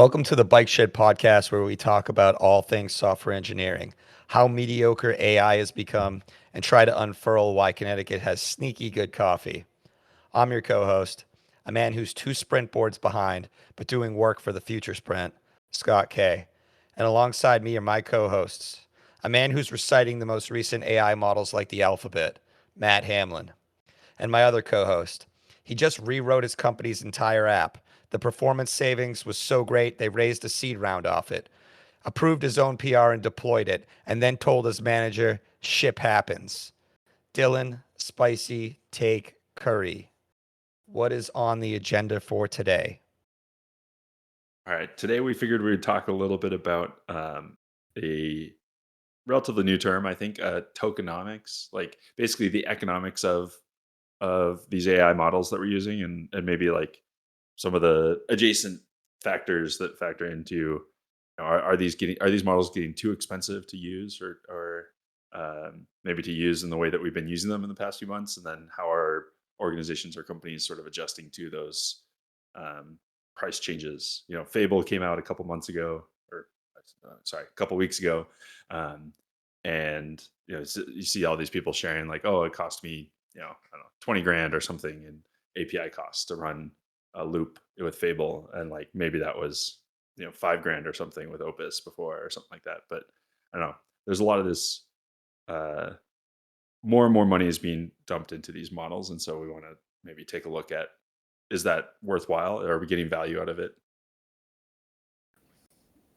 Welcome to the Bike Shed podcast, where we talk about all things software engineering, how mediocre AI has become, and try to unfurl why Connecticut has sneaky good coffee. I'm your co host, a man who's two sprint boards behind, but doing work for the future sprint, Scott K. And alongside me are my co hosts, a man who's reciting the most recent AI models like the alphabet, Matt Hamlin, and my other co host. He just rewrote his company's entire app. The performance savings was so great, they raised a seed round off it, approved his own PR and deployed it, and then told his manager, ship happens. Dillon, Spicy Take Curry. What is on the agenda for today? All right. Today we figured we'd talk a little bit about a relatively new term, I think, tokenomics, like basically the economics of these AI models that we're using, and maybe like some of the adjacent factors that factor into are these models getting too expensive to use, or maybe to use in the way that we've been using them in the past few months, and then how are organizations or companies sort of adjusting to those um, price changes. Fable came out a couple months ago, or sorry, a couple weeks ago, um, and you see all these people sharing like, oh, it cost me, I don't know, 20 grand or something in API costs to run a loop with Fable, and like maybe that was 5 grand or something with Opus before or something like that. But I don't know. There's a lot of this. Uh, More and more money is being dumped into these models, and so we want to maybe take a look at, is that worthwhile? Are we getting value out of it?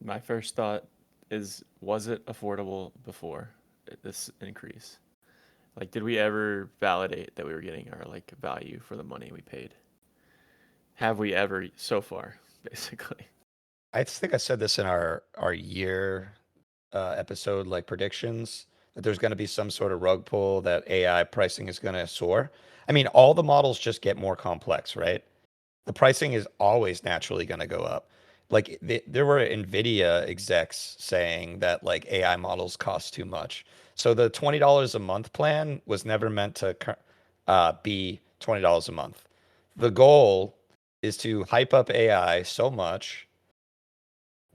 My first thought is, was it affordable before this increase? Like, did we ever validate that we were getting our like value for the money we paid? Have we ever so far, basically? I think I said this in our year episode, like predictions, that there's going to be some sort of rug pull that AI pricing is going to soar. I mean, all the models just get more complex, right? The pricing is always naturally going to go up. Like there were NVIDIA execs saying that like AI models cost too much. So the $20 a month plan was never meant to be $20 a month. The goal is to hype up AI so much,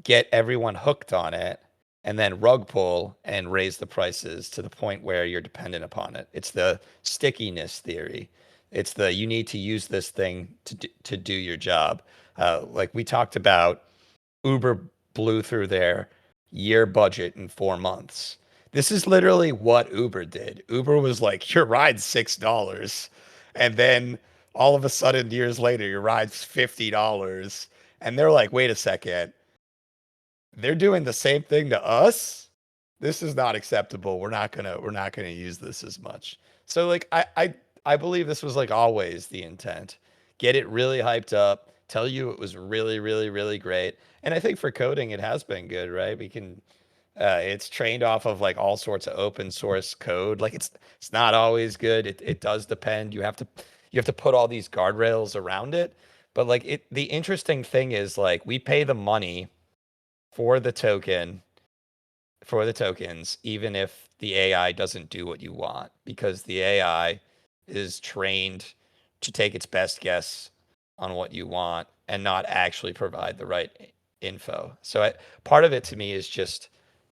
get everyone hooked on it, and then rug pull and raise the prices to the point where you're dependent upon it. It's the stickiness theory. It's the you need to use this thing to do your job. Like we talked about, Uber blew through their year budget in 4 months. This is literally what Uber did. Uber was like, your ride's $6. And then all of a sudden, years later, your ride's $50. And they're like, wait a second, they're doing the same thing to us. This is not acceptable. We're not gonna use this as much. So like I believe this was like always the intent. Get it really hyped up, tell you it was really, really, really great. And I think for coding it has been good, right? We can it's trained off of like all sorts of open source code. Like it's not always good. It does depend. You have to put all these guardrails around it. But like the interesting thing is like we pay the money for the token for the tokens, even if the AI doesn't do what you want, because the AI is trained to take its best guess on what you want and not actually provide the right info. So part of it to me is just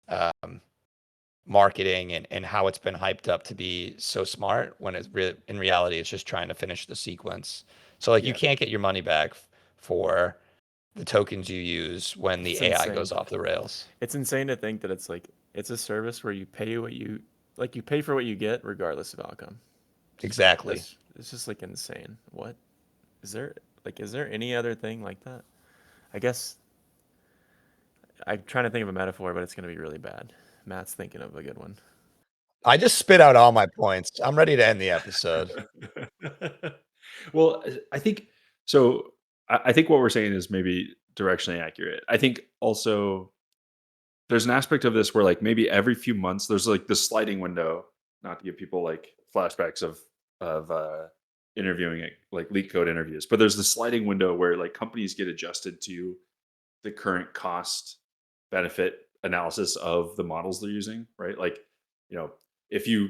um, marketing and how it's been hyped up to be so smart when it's in reality it's just trying to finish the sequence. So like you Yeah. can't get your money back for the tokens you use when the It's AI insane. goes off the rails. It's insane to think that it's like it's a service where you pay what you like. You pay for what you get, regardless of outcome. Exactly. It's just like insane. What is there? Like, is there any other thing like that? I guess I'm trying to think of a metaphor, but it's gonna be really bad. Matt's thinking of a good one. I just spit out all my points. I'm ready to end the episode. Well, I think so. I think what we're saying is maybe directionally accurate. I think also there's an aspect of this where like maybe every few months there's like this sliding window, not to give people like flashbacks of interviewing it, like leak code interviews, but there's this sliding window where like companies get adjusted to the current cost benefit analysis of the models they're using, right? Like, you know, if you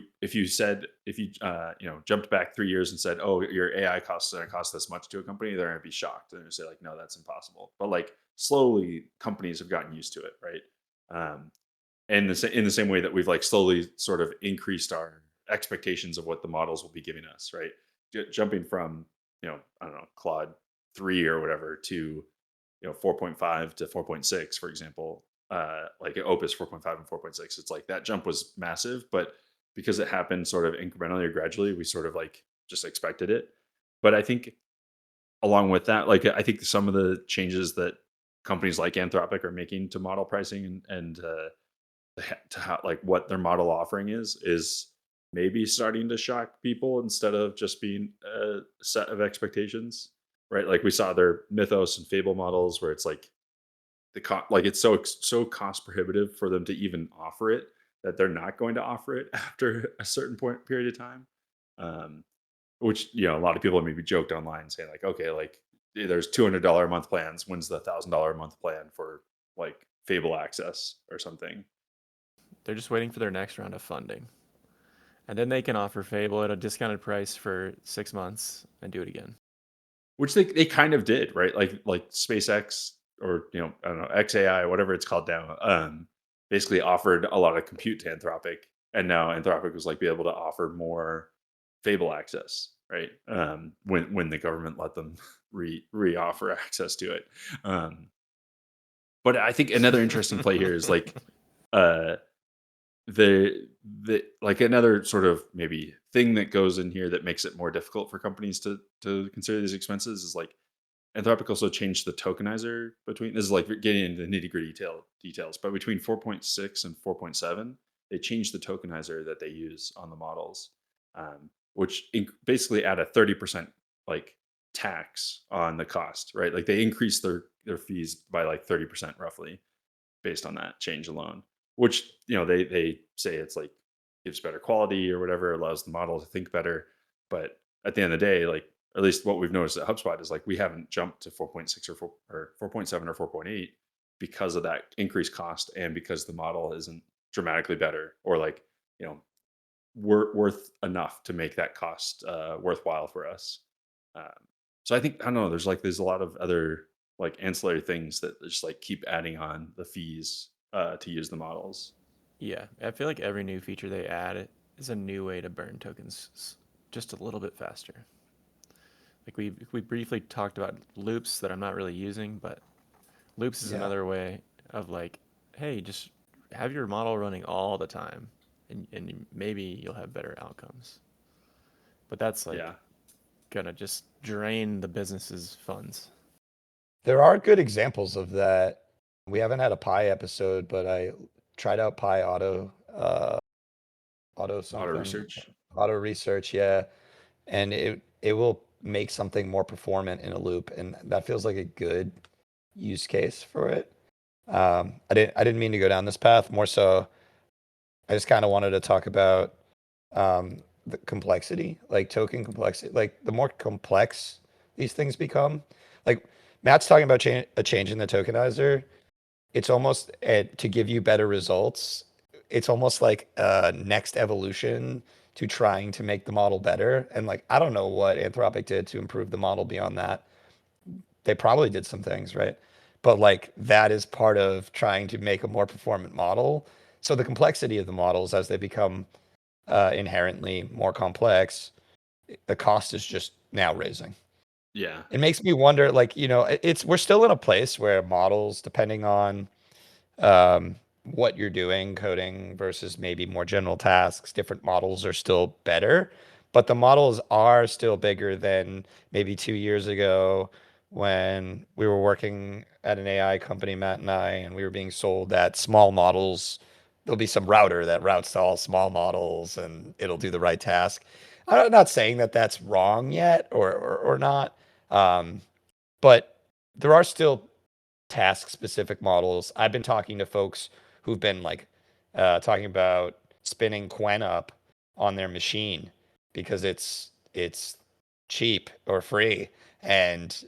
jumped back 3 years and said, oh, your AI costs are going to cost this much to a company, they're going to be shocked and say like, no, that's impossible. But like slowly companies have gotten used to it, right? And in the same way that we've like slowly sort of increased our expectations of what the models will be giving us, right? Jumping from, I don't know, Claude 3 or whatever to, 4.5 to 4.6, for example, like Opus 4.5 and 4.6. It's like that jump was massive, but because it happened sort of incrementally or gradually, we sort of like just expected it. But I think along with that, like I think some of the changes that companies like Anthropic are making to model pricing to how like what their model offering is maybe starting to shock people instead of just being a set of expectations, right? Like we saw their Mythos and Fable models where it's like like it's so cost prohibitive for them to even offer it that they're not going to offer it after a certain point period of time. Um, which a lot of people maybe joked online saying like, okay, like there's $200 a month plans. When's the $1,000 a month plan for like Fable access or something? They're just waiting for their next round of funding. And then they can offer Fable at a discounted price for 6 months and do it again. Which they kind of did, right? Like SpaceX or I don't know, XAI, whatever it's called now, basically offered a lot of compute to Anthropic, and now Anthropic was like be able to offer more Fable access, right? When the government let them re offer access to it. But I think another interesting play here is like uh the like another sort of maybe thing that goes in here that makes it more difficult for companies to consider these expenses is like Anthropic also changed the tokenizer between this is like getting into nitty gritty details, but between 4.6 and 4.7, they changed the tokenizer that they use on the models, which basically add a 30% like tax on the cost, right? Like they increase their fees by like 30% roughly based on that change alone, which they say it's like gives better quality or whatever, allows the model to think better. But at the end of the day, like at least what we've noticed at HubSpot is like we haven't jumped to 4.6 or 4.7 or 4.8 because of that increased cost and because the model isn't dramatically better or like you know worth enough to make that cost worthwhile for us. Um, so I think I don't know. There's a lot of other like ancillary things that just like keep adding on the fees to use the models. Yeah, I feel like every new feature they add is a new way to burn tokens just a little bit faster. Like we briefly talked about loops that I'm not really using, but loops is Yeah. another way of like, hey, just have your model running all the time, and maybe you'll have better outcomes. But that's like Yeah, gonna just drain the business's funds. There are good examples of that. We haven't had a Pi episode, but I tried out Pi auto auto something, research. auto research, yeah, and it will make something more performant in a loop, and that feels like a good use case for it. I didn't mean to go down this path. More so, I just kind of wanted to talk about the complexity, like token complexity. Like the more complex these things become, like Matt's talking about a change in the tokenizer. It's almost to give you better results. It's almost like a next evolution to trying to make the model better. And like I don't know what Anthropic did to improve the model beyond that. They probably did some things, right? But like that is part of trying to make a more performant model. So the complexity of the models as they become inherently more complex, the cost is just now raising. Yeah, It makes me wonder, like, it's we're still in a place where models, depending on what you're doing, coding versus maybe more general tasks, different models are still better, but the models are still bigger than maybe 2 years ago when we were working at an AI company, Matt and I, and we were being sold that small models, there'll be some router that routes to all small models and it'll do the right task. I'm not saying that that's wrong yet or not, um, but there are still task specific models. I've been talking to folks who've been like talking about spinning Quen up on their machine because it's cheap or free and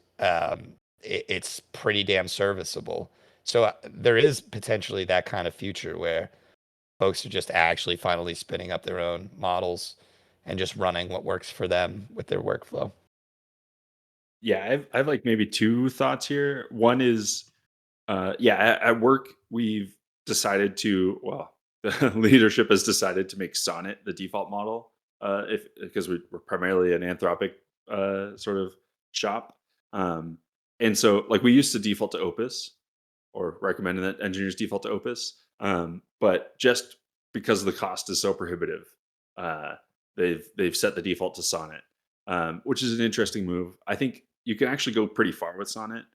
it's pretty damn serviceable. So there is potentially that kind of future where folks are just actually finally spinning up their own models and just running what works for them with their workflow. yeah. I have like maybe two thoughts here. One is At work, we've decided to, well, the leadership has decided to make Sonnet the default model, if because we're primarily an Anthropic sort of shop. Um, and so, like, we used to default to Opus, or recommending that engineers default to Opus. But just because the cost is so prohibitive, uh, they've set the default to Sonnet, which is an interesting move. I think you can actually go pretty far with Sonnet.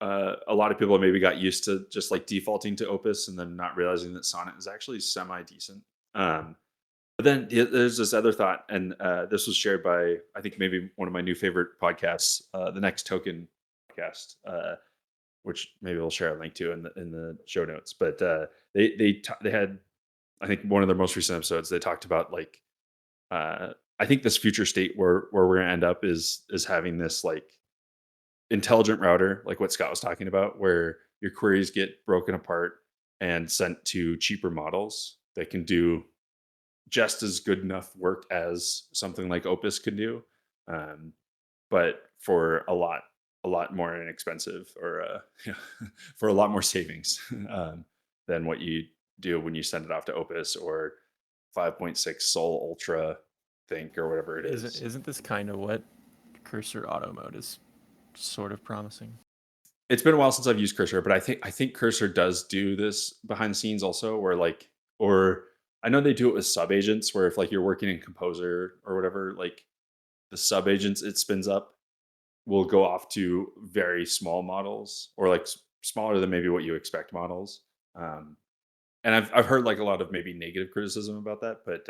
A lot of people maybe got used to just like defaulting to Opus and then not realizing that Sonnet is actually semi decent. But then there's this other thought, and this was shared by, I think, maybe one of my new favorite podcasts, the Next Token podcast, which maybe we'll share a link to in the show notes. But they had, I think, one of their most recent episodes. They talked about like, I think this future state where we're gonna end up is having this like intelligent router, like what Scott was talking about, where your queries get broken apart and sent to cheaper models that can do just as good enough work as something like Opus could do, um, but for a lot more inexpensive, or for a lot more savings than what you do when you send it off to Opus or 5.6 Sol Ultra Think or whatever it Isn't is. isn't this kind of what cursor auto mode is sort of promising? It's been a while since I've used Cursor, but I think Cursor does do this behind the scenes also, where like, or I know they do it with sub agents, where if like you're working in Composer or whatever, like the sub agents it spins up will go off to very small models, or like smaller than maybe what you expect models. Um, and I've heard like a lot of maybe negative criticism about that, but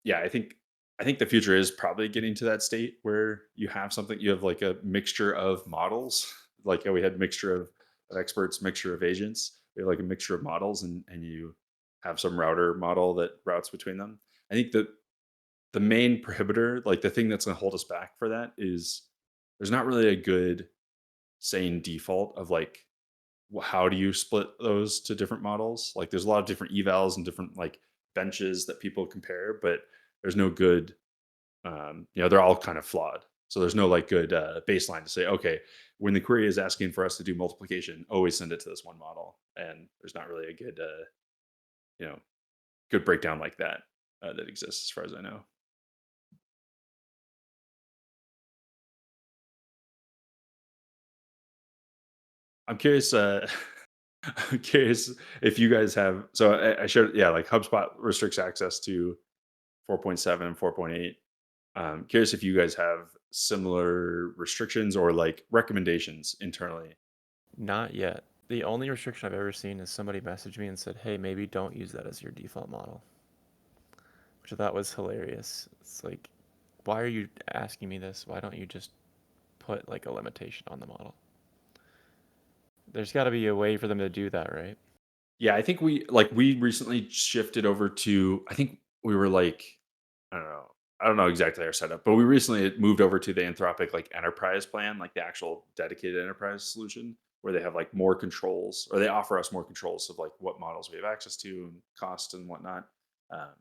yeah, I think the future is probably getting to that state where you have something, you have like a mixture of models, like how we had mixture of experts, mixture of agents. We have like a mixture of models, and you have some router model that routes between them. I think that the main prohibitor, like the thing that's going to hold us back for that, is there's not really a good sane default of like, how do you split those to different models? Like there's a lot of different evals and different like benches that people compare, but there's no good, they're all kind of flawed. So there's no like good baseline to say, okay, when the query is asking for us to do multiplication, always send it to this one model. And there's not really a good, you know, good breakdown like that that exists as far as I know. I'm curious. I'm curious if you guys have. So I shared, yeah, like HubSpot restricts access to 4.7 and 4.8. Curious if you guys have similar restrictions or like recommendations internally. Not yet. The only restriction I've ever seen is somebody messaged me and said, "Hey, maybe don't use that as your default model," which I thought was hilarious. It's like, why are you asking me this? Why don't you just put like a limitation on the model? There's got to be a way for them to do that, right? Yeah, I think we recently shifted over to. I think we were like, I don't know. I don't know exactly our setup, but we recently moved over to the Anthropic like enterprise plan, like the actual dedicated enterprise solution, where they have like more controls, or they offer us more controls of like what models we have access to and cost and whatnot. Um,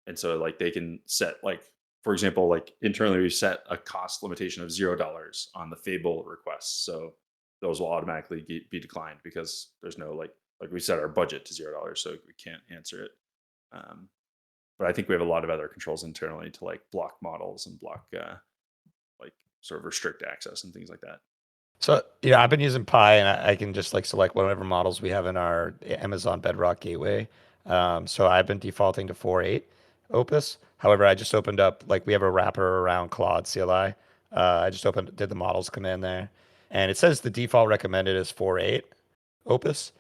and so like they can set like, for example, like internally we set a cost limitation of $0 on the Fable requests, so those will automatically be declined because there's no like we set our budget to $0, so we can't answer it. um, but I think we have a lot of other controls internally to like block models and block like sort of restrict access and things like that. So, yeah, I've been using Pi, and I can just like select whatever models we have in our Amazon Bedrock gateway. So I've been defaulting to 4.8 Opus. However, I just opened up, like, we have a wrapper around Claude CLI. I just did the models command there, and it says the default recommended is 4.8 Opus.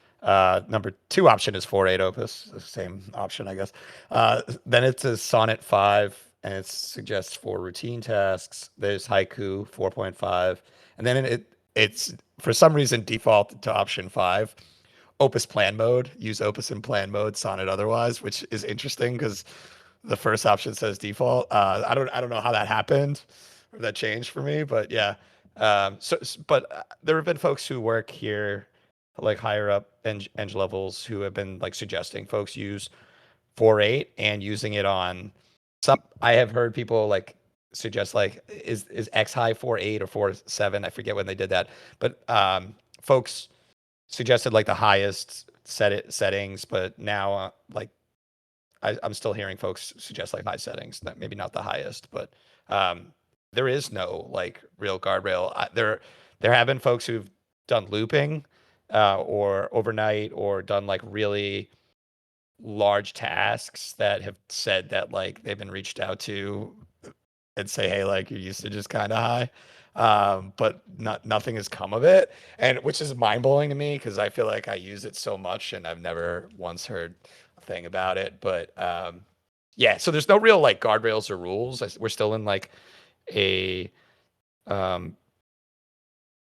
Number two option is 4.8 Opus, the same option, I guess. Then it says Sonnet 5, and it suggests for routine tasks. There's Haiku 4.5, and then it's for some reason default to option 5. Opus plan mode, use Opus in plan mode, Sonnet otherwise, which is interesting because the first option says default. I don't know how that happened or that changed for me, but yeah. But there have been folks who work here, like higher up eng levels, who have been like suggesting folks use 4.8 and using it on some. I have heard people like suggest like is X high 4.8 or 4.7? I forget when they did that, but folks suggested like the highest settings, but now like I'm still hearing folks suggest like high settings, that maybe not the highest, but um, there is no like real guardrail. There have been folks who've done looping or overnight or done like really large tasks that have said that like they've been reached out to and say, hey, like your usage is kind of high. But nothing has come of it. And which is mind blowing to me because I feel like I use it so much and I've never once heard a thing about it. But yeah, so there's no real like guardrails or rules. We're still in a um,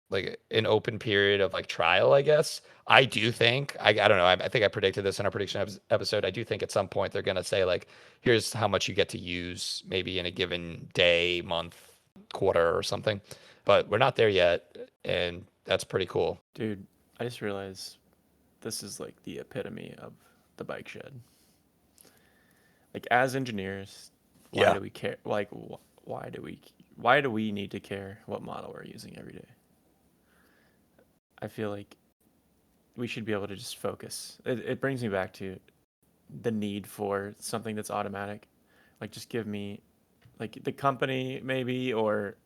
like an open period of like trial, I guess. I do think I don't know. I think I predicted this in our prediction episode. I do think at some point they're gonna say like, here's how much you get to use maybe in a given day, month, quarter, or something. But we're not there yet, and that's pretty cool. Dude, I just realized this is like the epitome of the bike shed. Like as engineers, why Yeah. do we care? Like why do we need to care what model we're using every day? I feel like we should be able to just focus. It brings me back to the need for something that's automatic. Like just give me like the company maybe, or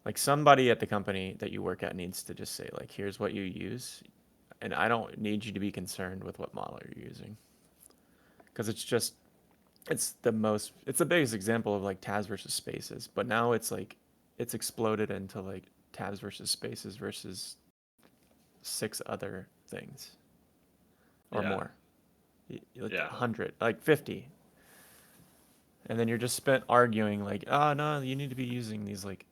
like somebody at the company that you work at needs to just say like, here's what you use, and I don't need you to be concerned with what model you're using, because it's the biggest example of like tabs versus spaces. But now it's like it's exploded into like tabs versus spaces versus 6 other things or Yeah. more, like Yeah. 100, like 50, and then you're just spent arguing like, oh no, you need to be using these like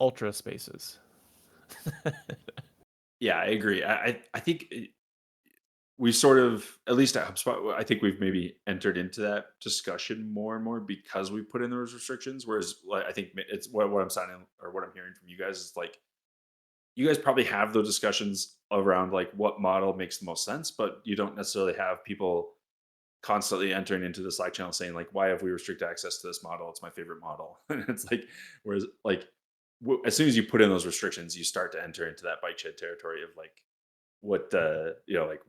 ultra spaces. Yeah, I agree. I think we sort of, at least at HubSpot, I think we've maybe entered into that discussion more and more because we put in those restrictions. Whereas, like, I think it's what I'm signing or what I'm hearing from you guys is like, you guys probably have those discussions around like what model makes the most sense, but you don't necessarily have people constantly entering into the Slack channel saying like, why have we restricted access to this model? It's my favorite model. And it's like, whereas like, as soon as you put in those restrictions, you start to enter into that bike shed territory of like, what like,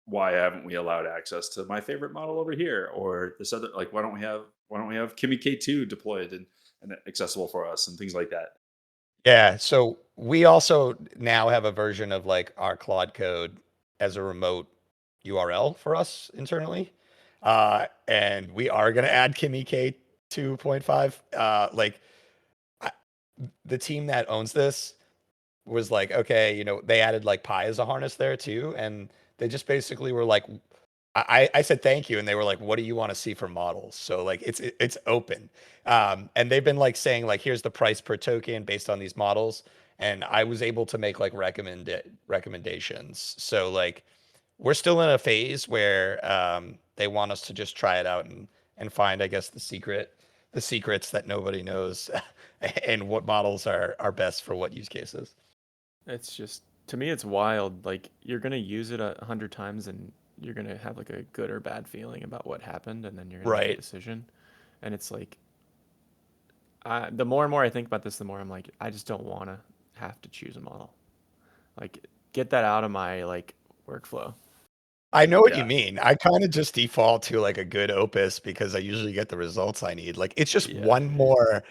why haven't we allowed access to my favorite model over here or this other, like, why don't we have Kimi K2 deployed and accessible for us and things like that. Yeah, so we also now have a version of like our Claude code as a remote URL for us internally. And we are going to add Kimi K 2.5. The team that owns this was like, okay, they added like Pi as a harness there too. And they just basically were like, I said thank you, and they were like, "What do you want to see for models?" So like it's open, and they've been like saying like, "Here's the price per token based on these models," and I was able to make like recommendations. So like we're still in a phase where they want us to just try it out and find, I guess, the secrets that nobody knows, and what models are best for what use cases. It's just, to me, it's wild. Like you're gonna use it 100 times, and you're gonna have like a good or bad feeling about what happened, and then you're gonna make a Right. decision. And it's like, the more and more I think about this, the more I'm like, I just don't want to have to choose a model. Like, get that out of my like workflow. I know what you Yeah. mean. I kind of just default to like a good opus because I usually get the results I need. Like it's just Yeah. one more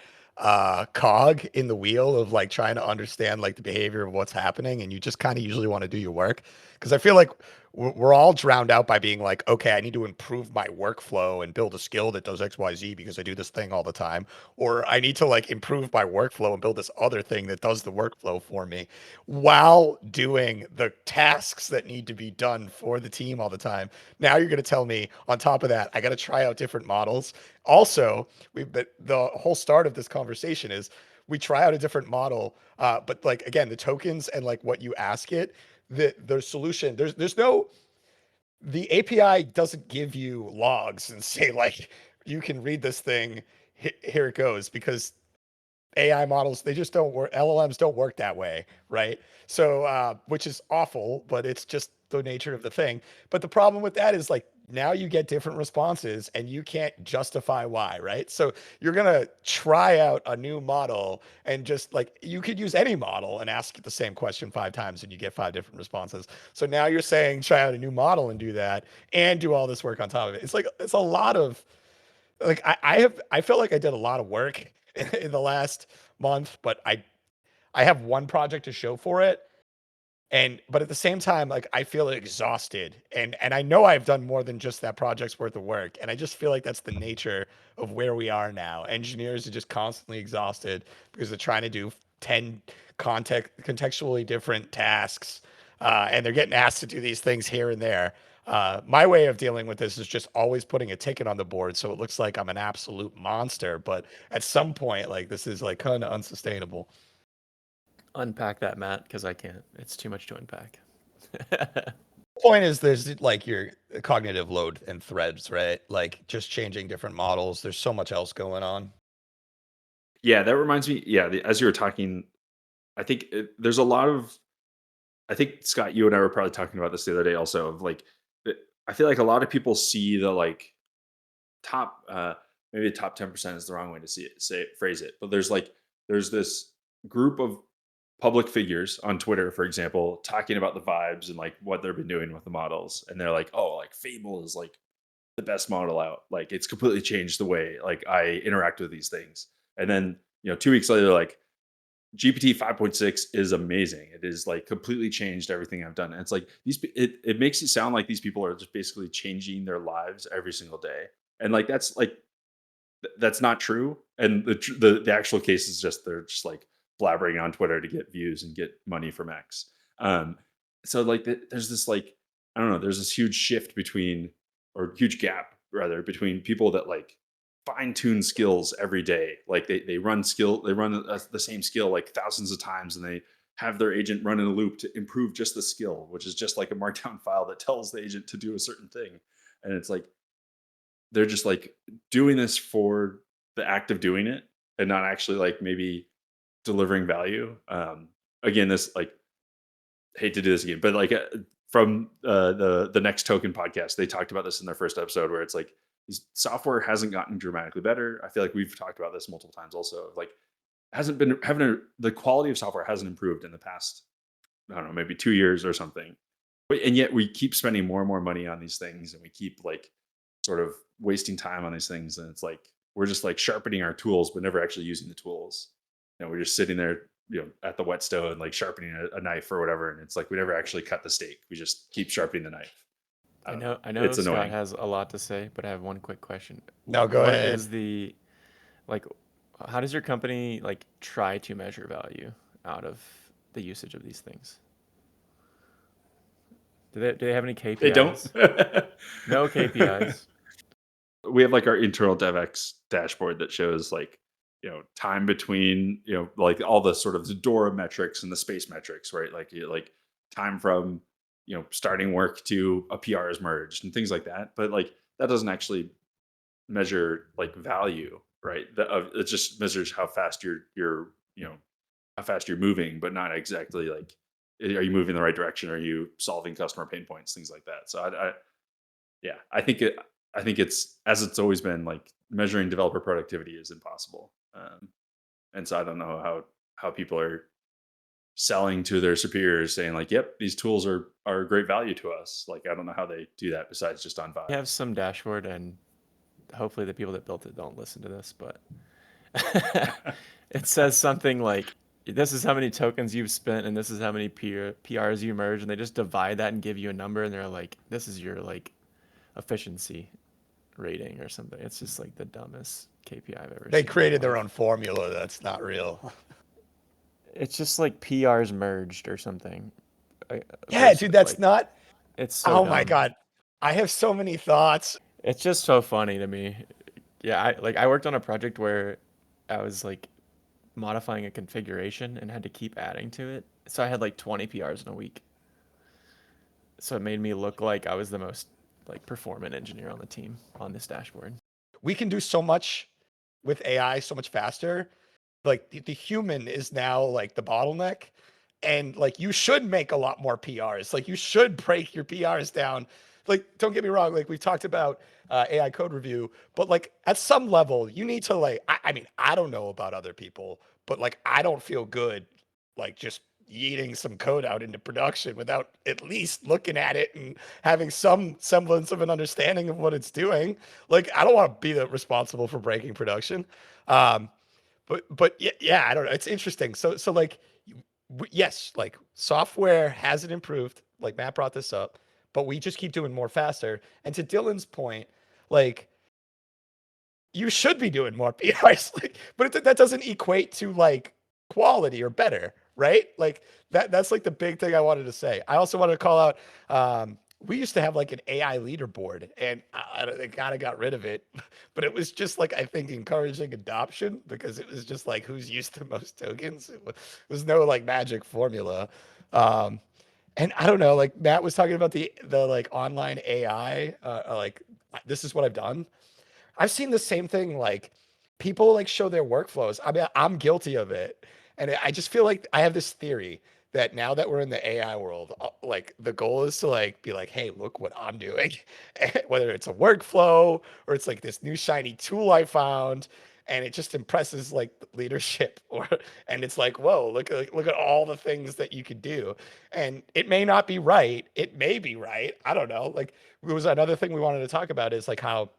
cog in the wheel of like trying to understand like the behavior of what's happening, and you just kind of usually want to do your work because I feel like we're all drowned out by being like, okay, I need to improve my workflow and build a skill that does XYZ because I do this thing all the time, or I need to like improve my workflow and build this other thing that does the workflow for me while doing the tasks that need to be done for the team all the time. Now you're going to tell me on top of that, I got to try out different models. Also, the whole start of this conversation is we try out a different model, but like again, the tokens and like what you ask it, the solution. There's no the API doesn't give you logs and say like you can read this thing. Here it goes because AI models, they just don't work. LLMs don't work that way, right? So, which is awful, but it's just the nature of the thing. But the problem with that is like now you get different responses and you can't justify why, right? So you're gonna try out a new model and just like you could use any model and ask it the same question 5 times and you get 5 different responses. So now you're saying try out a new model and do that and do all this work on top of it. It's like it's a lot of like I felt like I did a lot of work in the last month, but I have one project to show for it. And but at the same time, like I feel exhausted. And I know I've done more than just that project's worth of work. And I just feel like that's the nature of where we are now. Engineers are just constantly exhausted because they're trying to do 10 contextually different tasks. And they're getting asked to do these things here and there. My way of dealing with this is just always putting a ticket on the board so it looks like I'm an absolute monster. But at some point, like this is like kind of unsustainable. Unpack that, Matt, because I can't. It's too much to unpack. Point is there's like your cognitive load and threads, right? Like just changing different models. There's so much else going on. Yeah, that reminds me. Yeah, as you were talking, I think there's a lot of. I think Scott, you and I were probably talking about this the other day, also of like, I feel like a lot of people see the like top, maybe the top 10% is the wrong way to see it, phrase it, but there's this group of public figures on Twitter, for example, talking about the vibes and like what they've been doing with the models, and they're like, oh, like Fable is like the best model out. Like it's completely changed the way like I interact with these things. And then, 2 weeks later, like GPT 5.6 is amazing. It is like completely changed everything I've done. And it's like it makes it sound like these people are just basically changing their lives every single day. And like that's not true. And the actual case is just they're just like blabbering on Twitter to get views and get money from X. Um, so like there's this like I don't know, there's this huge shift between or huge gap rather between people that like fine tune skills every day. Like they run the same skill like thousands of times, and they have their agent run in a loop to improve just the skill, which is just like a markdown file that tells the agent to do a certain thing. And it's like they're just like doing this for the act of doing it and not actually like maybe delivering value. Again, this like hate to do this again, but like from the Next Token podcast, they talked about this in their first episode where it's like software hasn't gotten dramatically better. I feel like we've talked about this multiple times also. Like hasn't been the quality of software hasn't improved in the past, I don't know, maybe 2 years or something. But and yet we keep spending more and more money on these things, and we keep like sort of wasting time on these things. And it's like we're just like sharpening our tools, but never actually using the tools. We're just sitting there, at the whetstone, like sharpening a knife or whatever. And it's like we never actually cut the steak. We just keep sharpening the knife. I know It's Scott annoying. has a lot to say, but I have one quick question. No, go What ahead. is the like how does your company like try to measure value out of the usage of these things? Do they have any They don't. KPIs? No KPIs. We have like our internal DevX dashboard that shows like, time between, like all the sort of the DORA metrics and the space metrics, right? Like like time from, starting work to a PR is merged and things like that. But like that doesn't actually measure like value, right? It just measures how fast you're, how fast you're moving, but not exactly like, are you moving in the right direction? Are you solving customer pain points? Things like that. So yeah, I think it's as it's always been like measuring developer productivity is impossible. And so I don't know how people are selling to their superiors saying like, "Yep, these tools are great value to us." Like I don't know how they do that besides just on We vibe. have some dashboard, and hopefully the people that built it don't listen to this, but it says something like this is how many tokens you've spent and this is how many PRs you merged, and they just divide that and give you a number, and they're like, this is your like efficiency rating or something. It's just like the dumbest KPI I've ever They seen in my created their life. own formula that's not real. It's just like PRs merged or something. Yeah, dude, that's Like not. it's so Oh my dumb. God. I have so many thoughts. It's just so funny to me. Yeah, I worked on a project where I was like modifying a configuration and had to keep adding to it. So I had like 20 PRs in a week. So it made me look like I was the most like performant engineer on the team on this dashboard. We can do so much with AI so much faster. like the human is now like the bottleneck, and like you should make a lot more PRs. Like you should break your PRs down. Like don't get me wrong, like we've talked about AI code review, but like at some level you need to like I mean I don't know about other people, but like I don't feel good like just yeeting some code out into production without at least looking at it and having some semblance of an understanding of what it's doing. Like I don't want to be the responsible for breaking production. Um, but yeah, yeah, I don't know. It's interesting. So like yes, like software hasn't improved. Like Matt brought this up, but we just keep doing more faster. And to Dillon's point, like you should be doing more PRs, like, but that doesn't equate to like quality or better, right? Like that's like the big thing I wanted to say. I also wanted to call out. We used to have like an AI leaderboard, and I kind of got rid of it, but it was just like I think encouraging adoption because it was just like who's used the most tokens. It was no like magic formula. Um, and I don't know, like Matt was talking about the like online AI, like this is what I've done. I've seen the same thing. Like people like show their workflows. I mean, I'm guilty of it, and I just feel like I have this theory that now that we're in the AI world, like the goal is to like be like, hey, look what I'm doing, whether it's a workflow or it's like this new shiny tool I found. And it just impresses like leadership, or and it's like, whoa, look at all the things that you could do, and it may not be right. It may be right. I don't know. Like, it was another thing we wanted to talk about is like how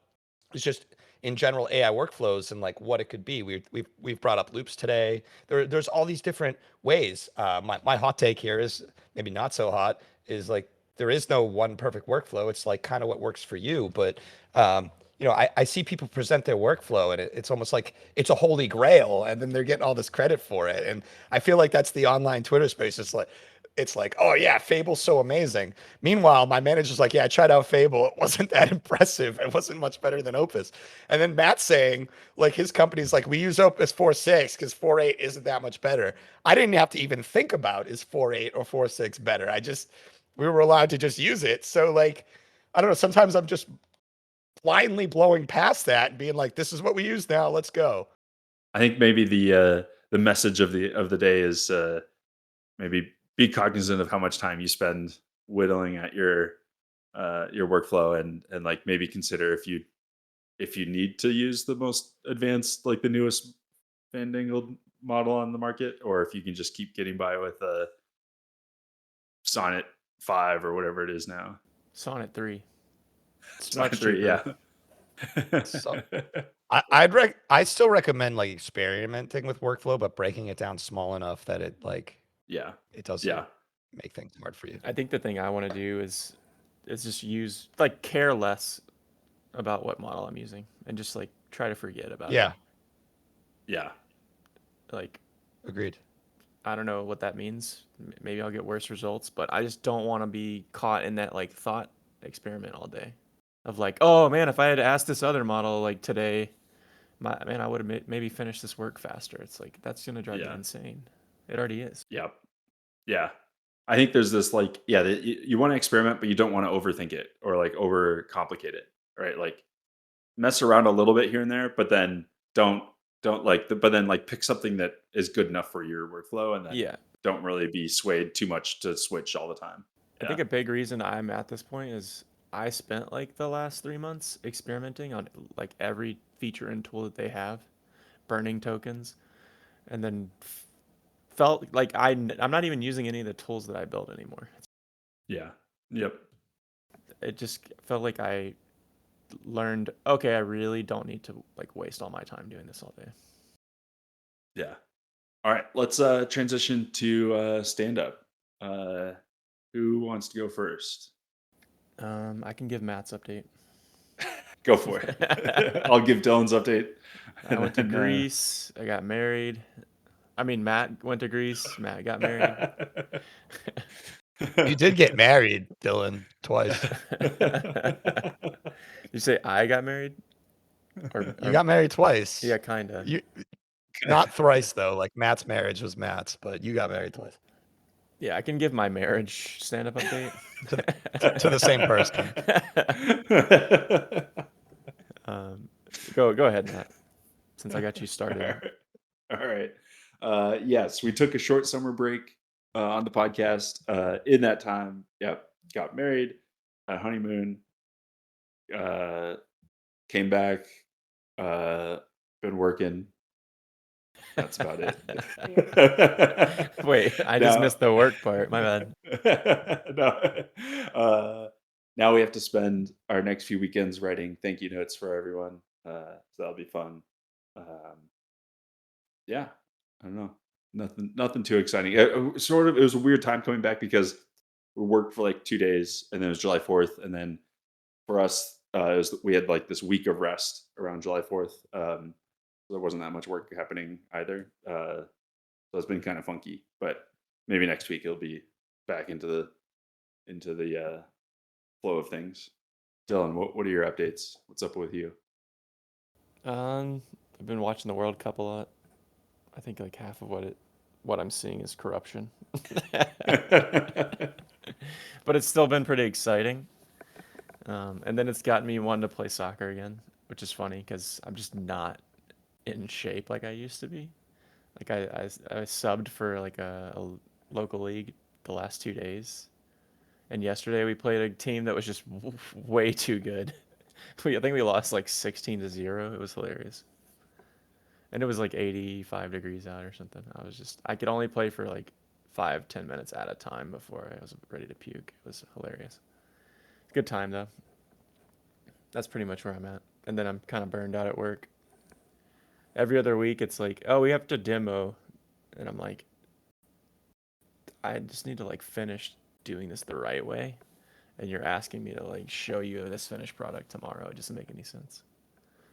it's just in general AI workflows and like what it could be. We've brought up loops today. There's all these different ways. My hot take here is maybe not so hot. Is like there is no one perfect workflow. It's like kind of what works for you. But I see people present their workflow and it's almost like it's a holy grail, and then they're getting all this credit for it. And I feel like that's the online Twitter space. It's like, oh yeah, Fable's so amazing. Meanwhile, my manager's like, yeah, I tried out Fable. It wasn't that impressive. It wasn't much better than Opus. And then Matt's saying, like, his company's like, we use Opus 4.6 because 4.8 isn't that much better. I didn't have to even think about is 4.8 or 4.6 better. We were allowed to just use it. So like, I don't know. Sometimes I'm just blindly blowing past that and being like, this is what we use now. Let's go. I think maybe the message of the day is maybe be cognizant of how much time you spend whittling at your workflow, and like maybe consider if you need to use the most advanced, like the newest fandangled model on the market, or if you can just keep getting by with a Sonnet 5 or whatever it is now. Sonnet 3. It's Sonnet much 3, cheaper. yeah. So I still recommend like experimenting with workflow, but breaking it down small enough that it like Yeah. it doesn't Yeah. make things hard for you. I think the thing I want to do is just use like care less about what model I'm using and just like try to forget about Yeah, Yeah. it. Like agreed. I don't know what that means. Maybe I'll get worse results, but I just don't want to be caught in that like thought experiment all day of like, oh man, if I had asked this other model like today, I would have maybe finished this work faster. It's like that's gonna drive me Yeah. insane. It already is. Yep. Yeah. I think there's this like, yeah, you want to experiment, but you don't want to overthink it or like overcomplicate it, right? Like mess around a little bit here and there, but then don't like but then like pick something that is good enough for your workflow, and then Yeah. don't really be swayed too much to switch all the time. I think a big reason I'm at this point is I spent like the last 3 months experimenting on like every feature and tool that they have, burning tokens, and then felt like I'm not even using any of the tools that I built anymore. Yeah. Yep. It just felt like I learned, okay, I really don't need to like waste all my time doing this all day. Yeah. All right. Let's transition to stand up. Who wants to go first? I can give Matt's update. Go for it. I'll give Dylan's update. I went to Greece. I got married. I mean, Matt went to Greece. Matt got married. You did get married, Dillon, twice. You say I got married? You got married twice. Yeah, kind of. You not thrice though. Like Matt's marriage was Matt's, but you got married twice Yeah, I can give my marriage stand-up update. to the same person. Go ahead, Matt. Since I got you started. All right. Yes, we took a short summer break on the podcast. In that time, yep, got married, a honeymoon, uh, came back, uh, been working. That's about it. Wait, I just Now, missed the work part. My bad. no, now we have to spend our next few weekends writing thank you notes for everyone. So that'll be fun. Um, yeah, I don't know. Nothing too exciting. Sort of, it was a weird time coming back because we worked for like 2 days, and then it was July 4th, and then for us, we had like this week of rest around July 4th. So there wasn't that much work happening either. So it's been kind of funky, but maybe next week it'll be back into the flow of things. Dylan, what are your updates? What's up with you? I've been watching the World Cup a lot. I think like half of what I'm seeing is corruption. But it's still been pretty exciting. And then it's gotten me wanting to play soccer again, which is funny because I'm just not in shape like I used to be. Like I subbed for like a local league the last 2 days, and yesterday we played a team that was just way too good. I think we lost like 16-0. It was hilarious, and it was like 85 degrees out or something. I could only play for like 5-10 minutes at a time before I was ready to puke. It was hilarious. Good time though. That's pretty much where I'm at. And then I'm kind of burned out at work. Every other week it's like, oh, we have to demo, and I'm like, I just need to like finish doing this the right way, and you're asking me to like show you this finished product tomorrow. It doesn't make any sense.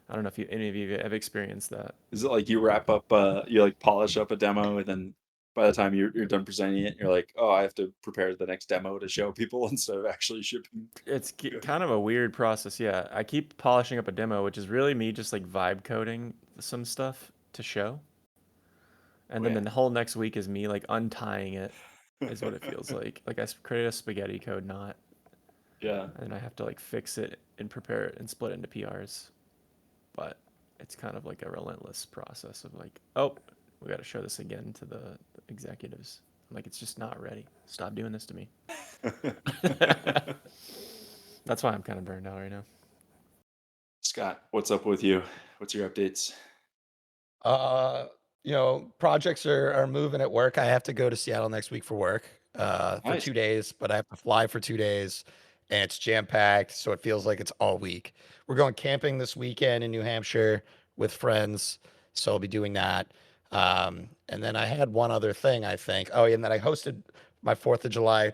I don't know if any of you have experienced that. Is it like you wrap up, you like polish up a demo, and then by the time you're done presenting it, you're like, oh, I have to prepare the next demo to show people instead of actually shipping. It's kind of a weird process. Yeah, I keep polishing up a demo, which is really me just like vibe coding some stuff to show, and Oh, then yeah. the whole next week is me like untying it, is what it feels like. Like I created a spaghetti code knot, Yeah. and I have to like fix it and prepare it and split it into PRs. But it's kind of like a relentless process of like, oh, we got to show this again to the executives. I'm like, it's just not ready. Stop doing this to me. That's why I'm kind of burned out right now. Scott, what's up with you? What's your updates? Uh, projects are moving at work. I have to go to Seattle next week for work, for Nice. 2 days, but I have to fly for 2 days, and it's jam-packed, so it feels like it's all week. We're going camping this weekend in New Hampshire with friends, so I'll be doing that. And then I had one other thing, I think. Oh, yeah, and then I hosted my 4th of July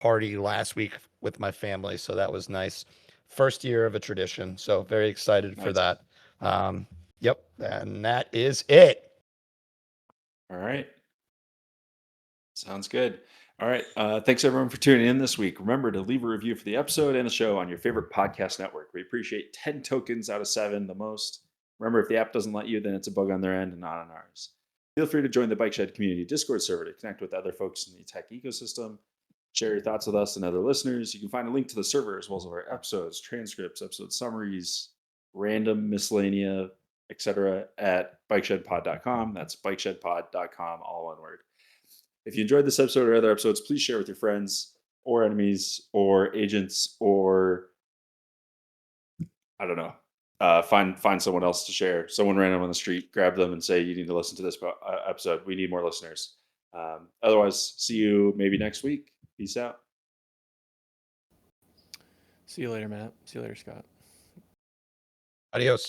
party last week with my family, so that was nice. First year of a tradition, so very excited for Nice. that. Um, Yep, and that is it. All right. Sounds good. All right. Thanks everyone for tuning in this week. Remember to leave a review for the episode and the show on your favorite podcast network. We appreciate 10 tokens out of 7 the most. Remember, if the app doesn't let you, then it's a bug on their end and not on ours. Feel free to join the Bike Shed community Discord server to connect with other folks in the tech ecosystem. Share your thoughts with us and other listeners. You can find a link to the server as well as our episodes, transcripts, episode summaries, random miscellanea, etc. at bikeshedpod.com. That's bikeshedpod.com, all one word. If you enjoyed this episode or other episodes, please share with your friends or enemies or agents, or I don't know. Find someone else to share. Someone random on the street, grab them and say you need to listen to this episode. We need more listeners. Otherwise, see you maybe next week. Peace out. See you later, Matt. See you later, Scott. Adios.